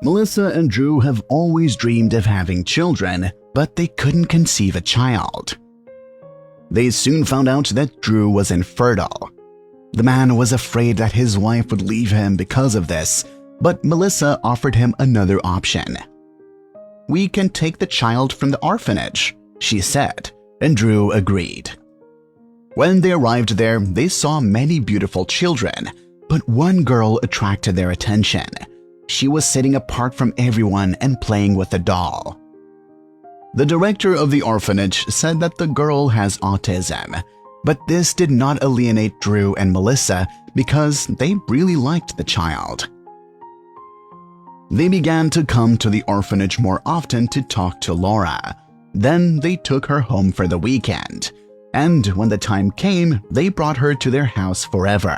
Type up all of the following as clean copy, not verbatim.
Melissa and Drew have always dreamed of having children, but they couldn't conceive a child. They soon found out that Drew was infertile. The man was afraid that his wife would leave him because of this, but Melissa offered him another option. "We can take the child from the orphanage," she said, and Drew agreed. When they arrived there, they saw many beautiful children, but one girl attracted their attention. She was sitting apart from everyone and playing with a doll. The director of the orphanage said that the girl has autism, but this did not alienate Drew and Melissa because they really liked the child. They began to come to the orphanage more often to talk to Laura. Then they took her home for the weekend, and when the time came, they brought her to their house forever.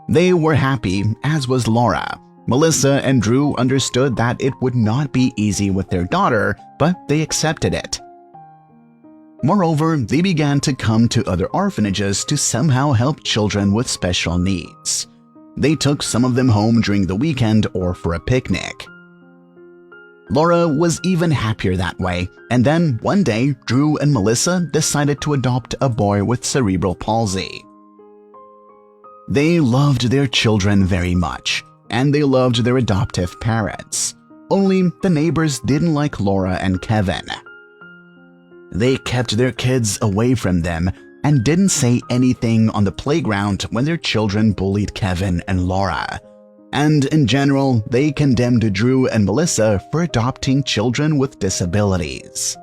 They were happy, as was Laura. Melissa and Drew understood that it would not be easy with their daughter, but they accepted it. Moreover, they began to come to other orphanages to somehow help children with special needs. They took some of them home during the weekend or for a picnic. Laura was even happier that way, and then one day, Drew and Melissa decided to adopt a boy with cerebral palsy. They loved their children very much, and they loved their adoptive parents. Only the neighbors didn't like Laura and Kevin. They kept their kids away from them and didn't say anything on the playground when their children bullied Kevin and Laura. And in general, they condemned Drew and Melissa for adopting children with disabilities.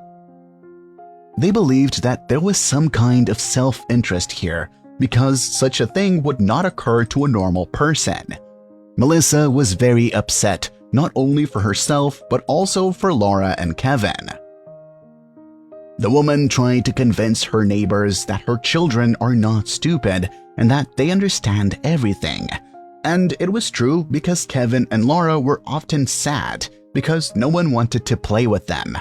They believed that there was some kind of self-interest here because such a thing would not occur to a normal person. Melissa was very upset, not only for herself but also for Laura and Kevin. The woman tried to convince her neighbors that her children are not stupid and that they understand everything. And it was true because Kevin and Laura were often sad because no one wanted to play with them.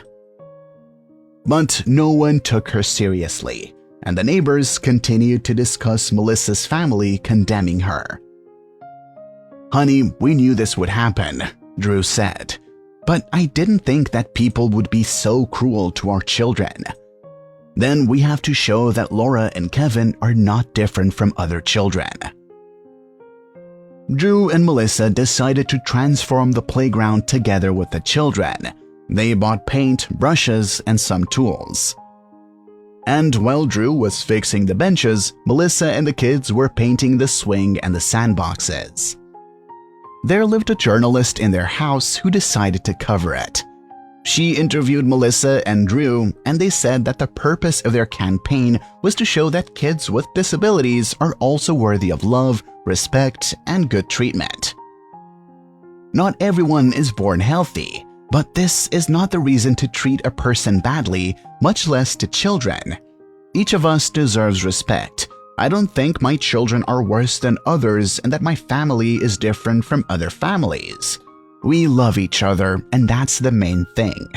But no one took her seriously, and the neighbors continued to discuss Melissa's family, condemning her. "Honey, we knew this would happen," Drew said, "but I didn't think that people would be so cruel to our children. Then we have to show that Laura and Kevin are not different from other children." Drew and Melissa decided to transform the playground together with the children. They bought paint, brushes, and some tools. And while Drew was fixing the benches, Melissa and the kids were painting the swing and the sandboxes. There lived a journalist in their house who decided to cover it. She interviewed Melissa and Drew, and they said that the purpose of their campaign was to show that kids with disabilities are also worthy of love, respect, and good treatment. Not everyone is born healthy, but this is not the reason to treat a person badly, much less to children. Each of us deserves respect. I don't think my children are worse than others and that my family is different from other families. We love each other, and that's the main thing.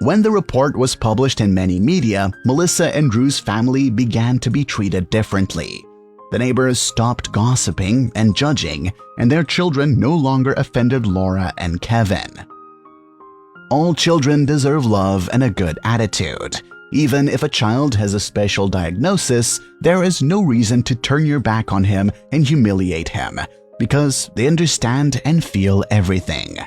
When the report was published in many media, Melissa and Drew's family began to be treated differently. The neighbors stopped gossiping and judging, and their children no longer offended Laura and Kevin. All children deserve love and a good attitude. Even if a child has a special diagnosis, there is no reason to turn your back on him and humiliate him, because they understand and feel everything.